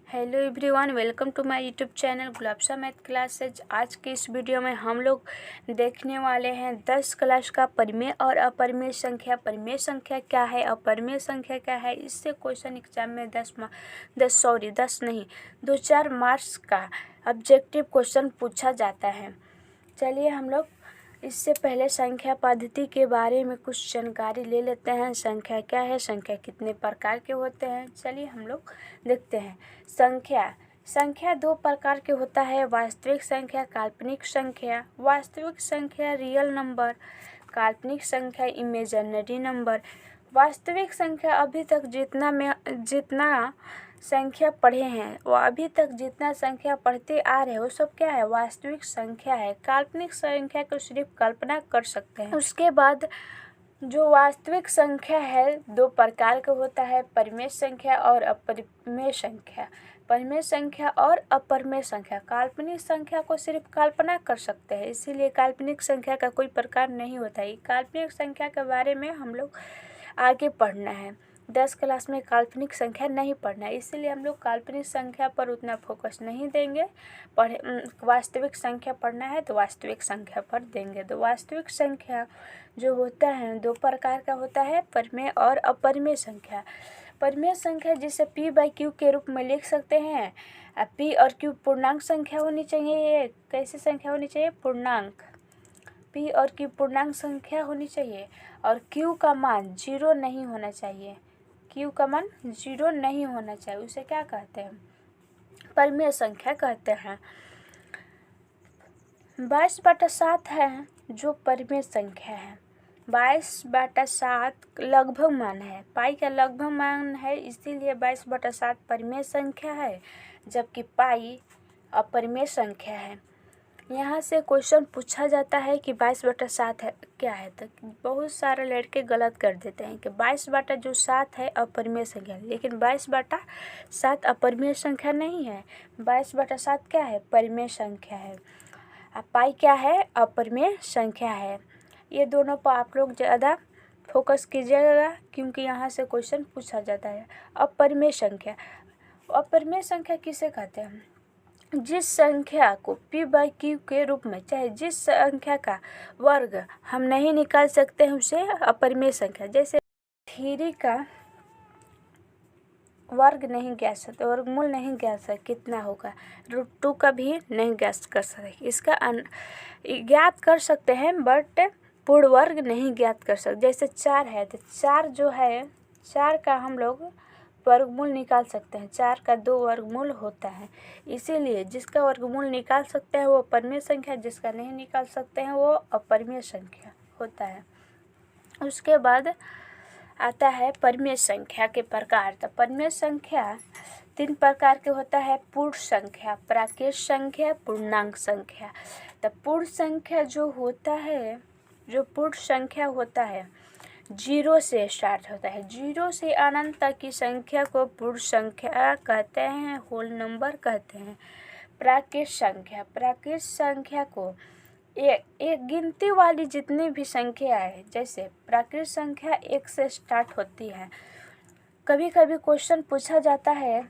Hello everyone, welcome to my YouTube channel Gulabsha math classes. आज के इस वीडियो में हम लोग देखने वाले हैं 10 क्लास का परिमेय और अपरिमेय संख्या। परिमेय संख्या क्या है, अपरिमेय संख्या क्या है, इससे क्वेश्चन एग्जाम में 2-4 मार्क्स का ऑब्जेक्टिव क्वेश्चन पूछा जाता है। चलिए हम लोग इससे पहले संख्या पद्धति के बारे में कुछ जानकारी ले लेते हैं। संख्या क्या है, संख्या कितने प्रकार के होते हैं, चलिए हम लोग देखते हैं। संख्या दो प्रकार के होता है, वास्तविक संख्या, काल्पनिक संख्या। वास्तविक संख्या रियल नंबर, काल्पनिक संख्या इमेजिनरी नंबर। वास्तविक संख्या अभी तक जितना संख्या पढ़े हैं, वो अभी तक जितना संख्या पढ़ते आ रहे हैं वो सब क्या है, वास्तविक संख्या है। काल्पनिक संख्या को सिर्फ कल्पना कर सकते हैं। उसके बाद जो वास्तविक संख्या है दो प्रकार का होता है, परिमेय संख्या और अपरिमेय संख्या। परिमेय संख्या और अपरिमेय संख्या। काल्पनिक संख्या को सिर्फ कल्पना कर सकते हैं, इसीलिए काल्पनिक संख्या का कोई प्रकार नहीं होता है। काल्पनिक संख्या के बारे में हम लोग आगे पढ़ना है। 10 क्लास में काल्पनिक संख्या नहीं पढ़ना है, इसीलिए हम लोग काल्पनिक संख्या पर उतना फोकस नहीं देंगे। वास्तविक संख्या पढ़ना है तो वास्तविक संख्या पर देंगे। तो वास्तविक संख्या जो होता है दो प्रकार का होता है, परिमेय और अपरिमेय संख्या। परिमेय संख्या जिसे p/q के रूप में लिख सकते हैं। p और q पूर्णांक संख्या होनी चाहिए। कैसी संख्या होनी चाहिए, पूर्णांक। p और q पूर्णांक संख्या होनी चाहिए और q का मान 0 नहीं होना चाहिए। q का मान 0 नहीं होना चाहिए, उसे क्या कहते हैं, परिमेय संख्या कहते हैं। 22/7 है जो परिमेय संख्या है। 22/7 लगभग मान है, पाई का लगभग मान है, इसीलिए 22/7 परिमेय संख्या है, जबकि पाई अपरिमेय संख्या है। यहाँ से क्वेश्चन पूछा जाता है कि 22/7 है क्या है, तो बहुत सारे लड़के गलत कर देते हैं कि 22/7 है अपरिमेय संख्या, लेकिन 22/7 अपरिमेय संख्या नहीं है। 22/7 क्या है, परिमेय संख्या है। पाई क्या है, अपरिमेय संख्या है। ये दोनों पर आप लोग ज़्यादा फोकस कीजिएगा, क्योंकि यहाँ से क्वेश्चन पूछा जाता है। अपरिमेय संख्या, अपरिमेय संख्या किसे कहते हैं, जिस संख्या को p/q के रूप में, चाहे जिस संख्या का वर्ग हम नहीं निकाल सकते हैं उसे अपरिमेय संख्या। जैसे 3 का वर्ग नहीं ज्ञात सकते, वर्गमूल नहीं ज्ञात सकते, कितना होगा, √2 का भी नहीं ज्ञात कर सकते। इसका ज्ञात कर सकते हैं बट पूर्ण वर्ग नहीं ज्ञात कर सकते। जैसे 4 है तो 4 जो है, 4 का हम लोग वर्गमूल निकाल सकते हैं। 4 का 2 वर्गमूल होता है, इसीलिए जिसका वर्गमूल निकाल सकते हैं वो परिमेय संख्या, जिसका नहीं निकाल सकते हैं वो अपरिमेय संख्या होता है। उसके बाद आता है परिमेय संख्या के प्रकार। तो परिमेय संख्या 3 प्रकार के होता है, पूर्ण संख्या, प्राकृत संख्या, पूर्णांक संख्या। तो पूर्ण संख्या जो होता है, जो पूर्ण संख्या होता है 0 से स्टार्ट होता है। 0 से अनंत तक की संख्या को पूर्ण संख्या कहते हैं, होल नंबर कहते हैं। प्राकृत संख्या, प्राकृत संख्या को एक गिनती वाली जितनी भी संख्या है, जैसे प्राकृत संख्या 1 से स्टार्ट होती है। कभी कभी क्वेश्चन पूछा जाता है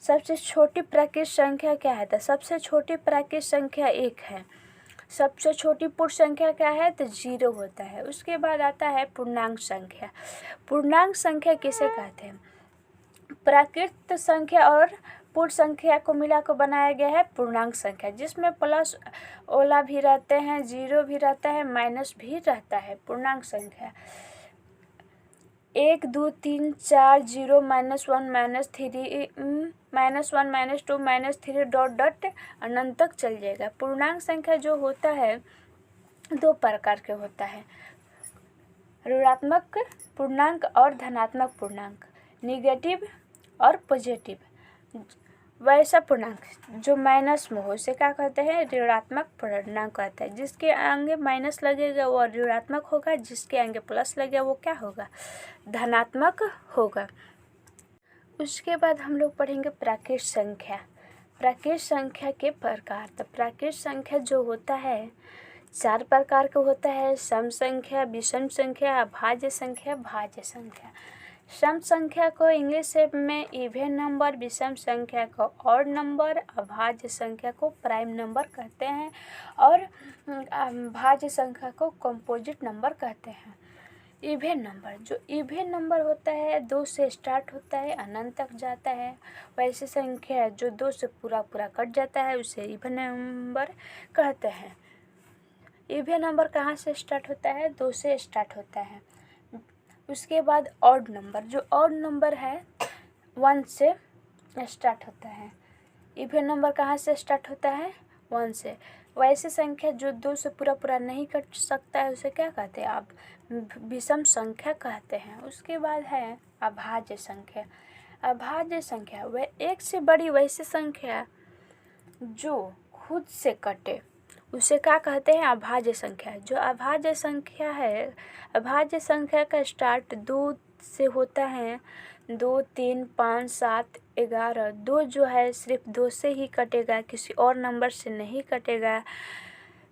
सबसे छोटी प्राकृत संख्या क्या है, तो सबसे छोटी प्राकृत संख्या 1 है। सबसे छोटी पूर्ण संख्या क्या है, तो 0 होता है। उसके बाद आता है पूर्णांक संख्या। पूर्णांक संख्या किसे कहते हैं, प्राकृत संख्या और पूर्ण संख्या को मिला कर बनाया गया है पूर्णांक संख्या, जिसमें प्लस ओला भी रहते हैं, 0 भी रहता है, माइनस भी रहता है। पूर्णांक संख्या 1 2 3 4 0 -1 -3 -1 -2 -3 डॉट डॉट अनंत तक चल जाएगा। पूर्णांक संख्या जो होता है 2 प्रकार के होता है, ऋणात्मक पूर्णांक और धनात्मक पूर्णांक, निगेटिव और पॉजिटिव। वैसा पूर्णांक जो माइनस में हो उसे क्या कहते हैं, ऋणात्मक पूर्णांक कहते हैं। जिसके आगे माइनस लगेगा वो ऋणात्मक होगा, जिसके आगे प्लस लगेगा वो क्या होगा, धनात्मक होगा। उसके बाद हम लोग पढ़ेंगे प्राकृत संख्या। प्राकृत संख्या के प्रकार। तो प्राकृत संख्या जो होता है 4 प्रकार का होता है, सम संख्या, विषम संख्या, अभाज्य संख्या, भाज्य संख्या। सम संख्या को इंग्लिश में इवन नंबर, विषम संख्या को ऑड नंबर, अभाज्य संख्या को प्राइम नंबर कहते हैं और भाज्य संख्या को कंपोजिट नंबर कहते हैं। इवन नंबर, जो इवन नंबर होता है 2 से स्टार्ट होता है, अनंत तक जाता है। वैसे संख्या जो 2 से पूरा कट जाता है उसे इवन नंबर कहते हैं। इवन नंबर कहाँ से स्टार्ट होता है? 2 से स्टार्ट होता है। उसके बाद ऑड नंबर, जो ऑड नंबर है 1 से स्टार्ट होता है। इवन नंबर कहाँ से स्टार्ट होता है? 1 से। वैसे संख्या जो 2 से पूरा नहीं कट सकता है उसे क्या कहते हैं? आप विषम संख्या कहते हैं। उसके बाद है अभाज्य संख्या। अभाज्य संख्या वह एक से बड़ी वैसी संख्या जो खुद से कटे उसे क्या कहते हैं? अभाज्य संख्या। जो अभाज्य संख्या है, अभाज्य संख्या का स्टार्ट 2 से होता है। 2, 3, 5, 7, 11। 2 जो है सिर्फ 2 से ही कटेगा, किसी और नंबर से नहीं कटेगा।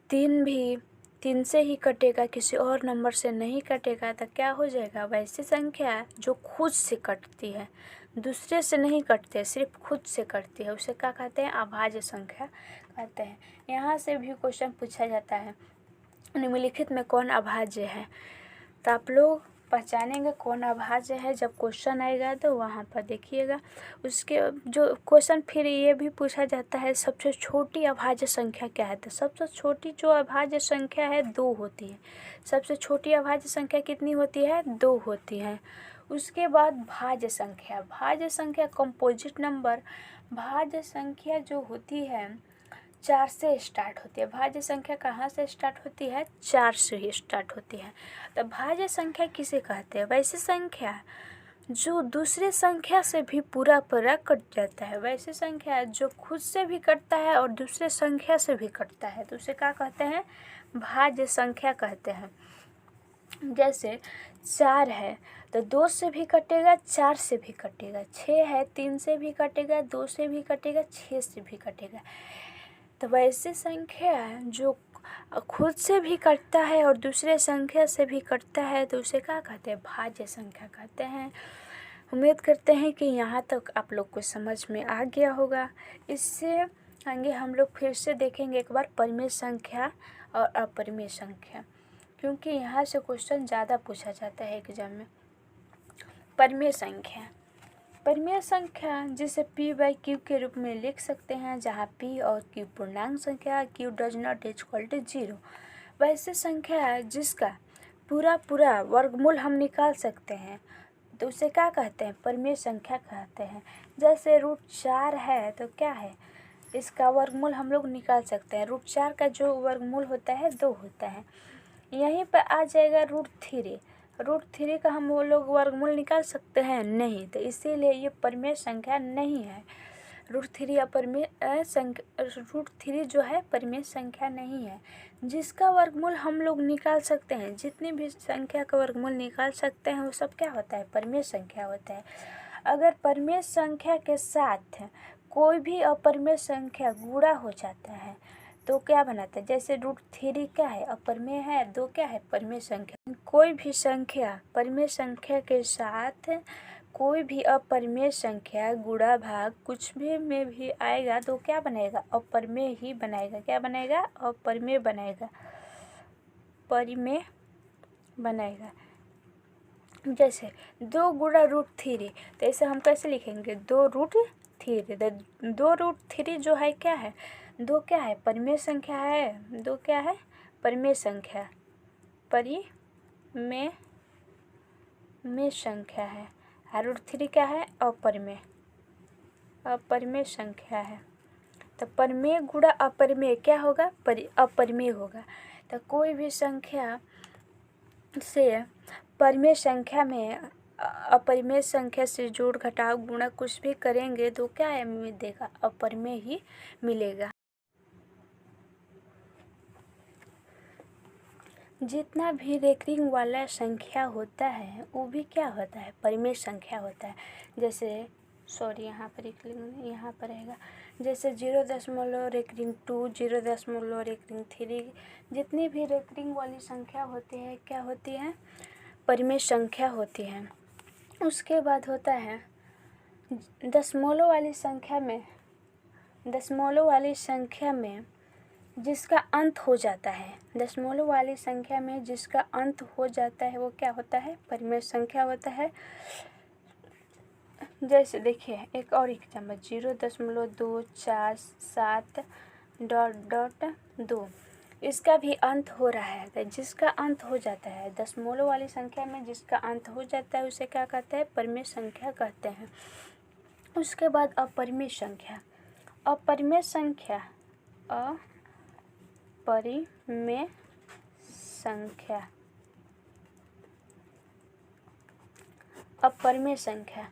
3 भी 3 से ही कटेगा, किसी और नंबर से नहीं कटेगा। तो क्या हो जाएगा? वैसी संख्या जो खुद से कटती है, दूसरे से नहीं कटते, सिर्फ खुद से कटती है, उसे क्या कहते हैं? अभाज्य संख्या कहते हैं। यहाँ से भी क्वेश्चन पूछा जाता है निम्नलिखित में कौन अभाज्य है, तो आप लोग पहचानेंगे कौन अभाज्य है जब क्वेश्चन आएगा, तो वहाँ पर देखिएगा। उसके जो क्वेश्चन फिर ये भी पूछा जाता है सबसे छोटी अभाज्य संख्या क्या है, तो सबसे छोटी जो अभाज्य संख्या है 2 होती है। सबसे छोटी अभाज्य संख्या कितनी होती है? 2 होती है। उसके बाद भाज्य संख्या। भाज्य संख्या कंपोजिट नंबर। भाज्य संख्या जो होती है 4 से स्टार्ट होती है। भाज्य संख्या कहाँ से स्टार्ट होती है? 4 से ही स्टार्ट होती है। तो भाज्य संख्या किसे कहते हैं? वैसे संख्या जो दूसरे संख्या से भी पूरा कट जाता है। वैसे संख्या जो खुद से भी कटता है और दूसरे संख्या से भी कटता है, तो उसे क्या कहते हैं? भाज्य संख्या कहते हैं। जैसे 4 है तो 2 से भी कटेगा, 4 से भी कटेगा। 6 है 3 से भी कटेगा, 2 से भी कटेगा, 6 से भी कटेगा। तो वैसे संख्या जो खुद से भी कटता है और दूसरे संख्या से भी कटता है, तो उसे क्या कहते हैं? भाज्य संख्या कहते हैं। उम्मीद करते हैं कि यहाँ तक आप लोग को समझ में आ गया होगा। इससे आगे हम लोग फिर से देखेंगे एक बार परिमेय संख्या और अपरिमेय संख्या, क्योंकि यहाँ से क्वेश्चन ज़्यादा पूछा जाता है एग्जाम में। परिमेय संख्या। परिमेय संख्या जिसे p/q के रूप में लिख सकते हैं, जहाँ p और q पूर्णांक संख्या, q does not equal to 0। वैसे संख्या है जिसका पूरा वर्गमूल हम निकाल सकते हैं, तो उसे क्या कहते हैं? परिमेय संख्या कहते हैं। जैसे √4 है तो क्या है? इसका वर्गमूल हम लोग निकाल सकते हैं। √4 का जो वर्गमूल होता है 2 होता है। यहीं पर आ जाएगा √3। √3 का हम वो लोग वर्गमूल निकाल सकते हैं? नहीं, तो इसीलिए ये परिमेय संख्या नहीं है। √3 जो है परिमेय संख्या नहीं है। जिसका वर्गमूल हम लोग निकाल सकते हैं, जितनी भी संख्या का वर्गमूल निकाल सकते हैं, वो सब क्या होता है? परिमेय संख्या होता है। अगर परिमेय संख्या के साथ कोई भी अपरिमेय संख्या गुणा हो जाता है तो क्या बनाता है? जैसे √3 क्या है? अपरिमेय है। 2 क्या है? परिमेय संख्या। कोई भी संख्या परिमेय संख्या के साथ कोई भी अपरिमेय संख्या गुणा भाग कुछ भी में भी आएगा तो क्या बनेगा? अपरिमेय ही बनाएगा। क्या बनाएगा? अपरिमेय बनाएगा। परिमेय बनाएगा। जैसे 2 गुणा √3, तो ऐसे हम कैसे लिखेंगे? 2√3। 2√3 जो है क्या है? 2 क्या है? परिमेय संख्या है। 2 क्या है? परिमेय संख्या। परिमेय संख्या है। √3 क्या है? अपरिमेय संख्या है। तो परिमेय गुणा अपरिमेय क्या होगा? अपरिमेय होगा। तो कोई भी संख्या से परिमेय संख्या में अपरिमेय संख्या से जोड़ घटाव गुणा कुछ भी करेंगे तो क्या है देगा? अपरिमेय ही मिलेगा। जितना भी रेकरिंग वाला संख्या होता है वो भी क्या होता है? परिमेय संख्या होता है। जैसे यहाँ पर यहाँ पर रहेगा। जैसे 0.2 रेकरिंग 0.3, जितनी भी रेकरिंग वाली संख्या होती है क्या होती है? परिमेय संख्या होती है। उसके बाद होता है दशमलव वाली संख्या में जिसका अंत हो जाता है, दशमलव वाली संख्या में जिसका अंत हो जाता है वो क्या होता है? परिमेय संख्या होता है। जैसे देखिए एक और एग्जाम्पल 0.247 ... इसका भी अंत हो रहा है, तो जिसका अंत हो जाता है दशमलव वाली संख्या में जिसका अंत हो जाता है उसे क्या कहते हैं? परिमेय संख्या कहते हैं। उसके बाद अपरिमेय संख्या। अपरिमेय संख्या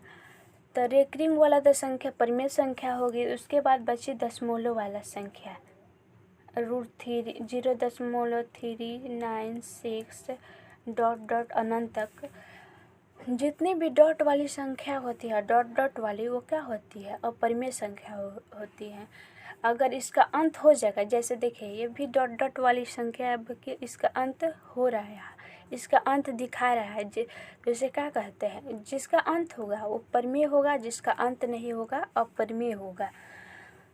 तो रेकरिंग वाला तो संख्या परिमेय संख्या होगी। उसके बाद बची दशमलव वाला संख्या √0.3966 ... अनंत तक जितनी भी डॉट वाली संख्या होती है, डॉट वाली, वो क्या होती है? अपरिमेय संख्या होती है। अगर इसका अंत हो जाएगा, जैसे देखिए ये भी डॉट वाली संख्या है, बल्कि इसका अंत हो रहा है, इसका अंत दिखा रहा है, जैसे क्या कहते हैं? जिसका अंत होगा वो परिमेय होगा, जिसका अंत नहीं होगा अपरिमेय होगा।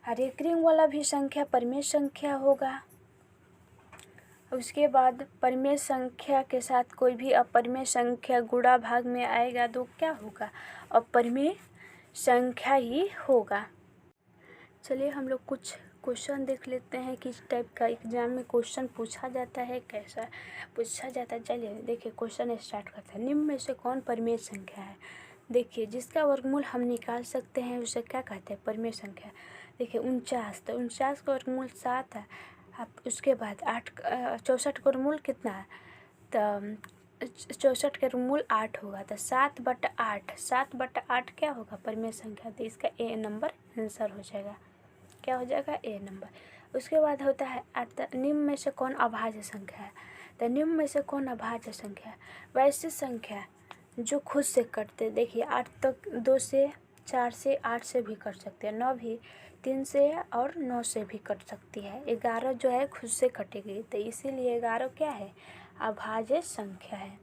रेकरिंग वाला भी संख्या परिमेय संख्या होगा। उसके बाद परिमेय संख्या के साथ कोई भी अपरिमेय संख्या गुणा भाग में आएगा तो क्या होगा? अपरिमेय संख्या ही होगा। चलिए हम लोग कुछ क्वेश्चन देख लेते हैं किस टाइप का एग्जाम में क्वेश्चन पूछा जाता है, कैसा पूछा जाता है। चलिए देखिए क्वेश्चन स्टार्ट करते हैं। निम्न में से कौन परिमेय संख्या है? देखिए जिसका वर्गमूल हम निकाल सकते हैं उसे क्या कहते हैं? परिमेय संख्या। देखिए 49, तो 49 का वर्गमूल 7 है। आप उसके बाद 64 का वर्गमूल कितना है? तो 64 का वर्गमूल 8 होगा, तो 7/8 क्या होगा? परिमेय संख्या। तो इसका ए नंबर आंसर हो जाएगा। क्या हो जाएगा? ए नंबर। उसके बाद होता है निम्न में से कौन अभाज्य संख्या है? तो निम्न में से कौन अभाज्य संख्या है? वैसी संख्या जो खुद से कटते। देखिए 8 तक 2 से 4 से 8 से भी कट सकते हैं, 9 भी 3 से और 9 से भी कट सकती है। 11 जो है खुद से कटेगी, तो इसीलिए 11 क्या है? अभाज्य संख्या है।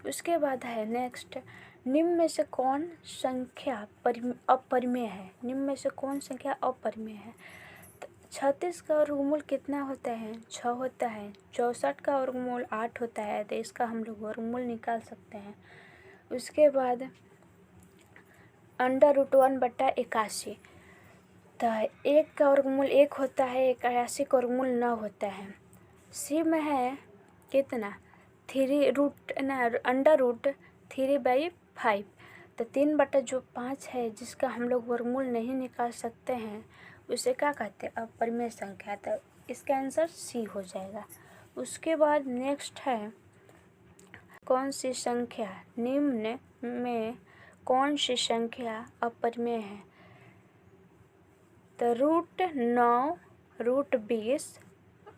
उसके बाद है नेक्स्ट, निम्न में से कौन संख्या अपरिमेय है? निम्न में से कौन संख्या अपरिमेय है? 36 का वर्गमूल कितना होता है? 6 होता है। 64 का वर्गमूल 8 होता है, तो इसका हम लोग वर्गमूल निकाल सकते हैं। उसके बाद √1/81, तो 1 का वर्गमूल 1 होता है, 81 का वर्गमूल 9 होता है। सी में है कितना? √3/5, तो 3/5 है, जिसका हम लोग वर्गमूल नहीं निकाल सकते हैं उसे क्या कहते हैं? अपरिमेय संख्या। तो इसका आंसर सी हो जाएगा। उसके बाद नेक्स्ट है कौन सी संख्या निम्न में कौन सी संख्या अपरिमेय है? तो √9, √20,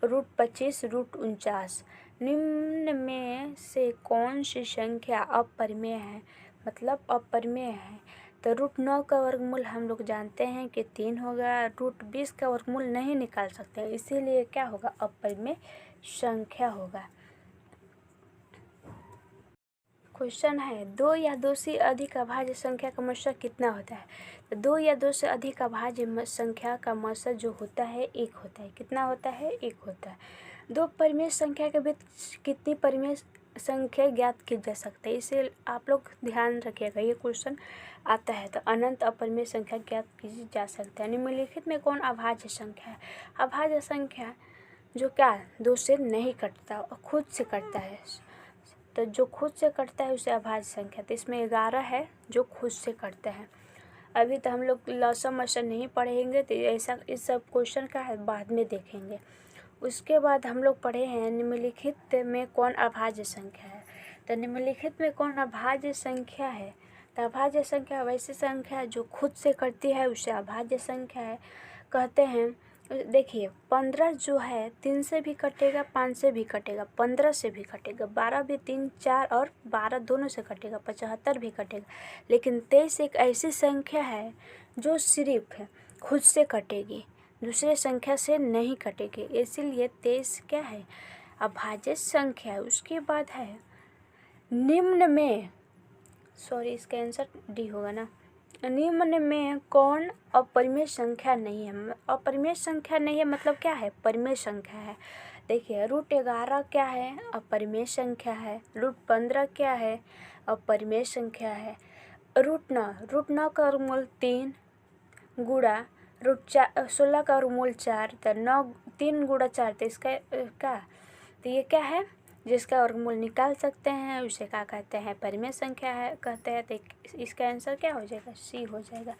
√25, √49 निम्न में से कौन सी संख्या अपरिमेय है? मतलब अपरिमेय है। तो √9 का वर्गमूल हम लोग जानते हैं कि 3 होगा। √20 का वर्गमूल नहीं निकाल सकते, इसीलिए क्या होगा? अपरिमेय संख्या होगा। क्वेश्चन है 2 या 2 से अधिक अभाज्य संख्या का मशा कितना होता है? तो 2 या 2 से अधिक अभाज्य संख्या का मशा जो होता है 1 होता है। कितना होता है? 1 होता है। 2 परिमेय संख्या के बीच कितनी परिमेय संख्या ज्ञात की जा सकती है? इसे आप लोग ध्यान रखिएगा, ये क्वेश्चन आता है। तो अनंत अपरिमेय संख्या ज्ञात की जा सकती है। निम्नलिखित में कौन अभाज्य संख्या है? अभाज्य संख्या जो क्या 2 से नहीं कटता और खुद से कटता है, तो जो खुद से कटता है उसे अभाज्य संख्या। तो इसमें 11 है जो खुद से कटता है। अभी तो हम लोग लसम मसम नहीं पढ़ेंगे, तो ऐसा इस सब क्वेश्चन का है बाद में देखेंगे। उसके बाद हम लोग पढ़े हैं निम्नलिखित में कौन अभाज्य संख्या है। तो निम्नलिखित में कौन अभाज्य संख्या है? तो अभाज्य संख्या वैसी संख्या जो खुद से कटती है उसे अभाज्य संख्या है कहते हैं। देखिए 15 जो है 3 से भी कटेगा, 5 से भी कटेगा, 15 से भी कटेगा, 12 भी 3, 4 और 12 दोनों से कटेगा, 75 भी कटेगा। लेकिन 23 एक ऐसी संख्या है जो सिर्फ खुद से कटेगी, दूसरे संख्या से नहीं कटेगी, इसीलिए 23 क्या है? अभाज्य संख्या है। उसके बाद है निम्न में सॉरी, इसका आंसर डी होगा ना। निम्न में कौन अपरिमेय संख्या नहीं है? अपरिमेय संख्या नहीं है मतलब क्या है? परिमेय संख्या है। देखिए, √11 क्या है? अपरिमेय संख्या है। √15 क्या है? अपरिमेय संख्या है। √9 का वर्गमूल 3 गुणा √16 का वर्गमूल 4, तो 3 गुणा 4, तो इसका क्या, तो ये क्या है? जिसका वर्गमूल निकाल सकते हैं उसे क्या कहते हैं? परिमेय संख्या है कहते हैं। तो इसका आंसर क्या हो जाएगा? सी हो जाएगा।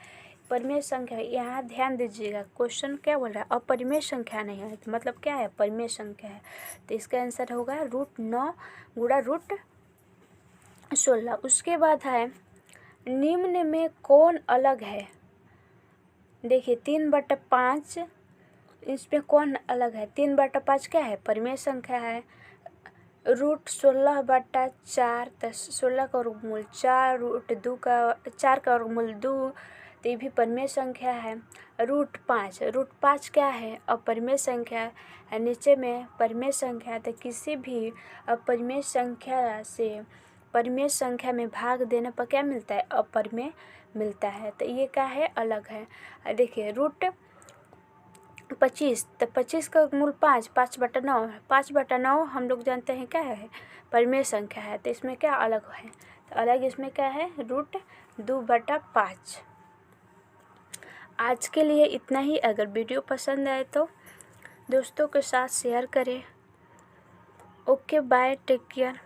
परिमेय संख्या, यहाँ ध्यान दीजिएगा, क्वेश्चन क्या बोल रहा है? अपरिमेय संख्या नहीं है, तो मतलब क्या है? परिमेय संख्या है। तो इसका आंसर होगा √9 गुणा √16। उसके बाद है, निम्न में कौन अलग है? देखिए, 3/5, इसमें कौन अलग है? 3/5 क्या है? परिमेय संख्या है। √16/4, 16 का वर्गमूल 4, √4 का वर्गमूल 2, तो ये भी परिमेय संख्या है। √5 क्या है? अपरिमेय संख्या है। नीचे में परिमेय संख्या है, तो किसी भी अपरिमेय संख्या से परिमेय संख्या में भाग देने पर क्या मिलता है? अपरिमेय मिलता है। तो ये क्या है? अलग है। देखिए, √25, तो 25 का वर्गमूल 5, 5/9 है। 5/9 हम लोग जानते हैं क्या है? परिमेय संख्या है। तो इसमें क्या अलग है? तो अलग इसमें क्या है? √2/5। आज के लिए इतना ही। अगर वीडियो पसंद आए तो दोस्तों के साथ शेयर करें। Okay, bye, take care.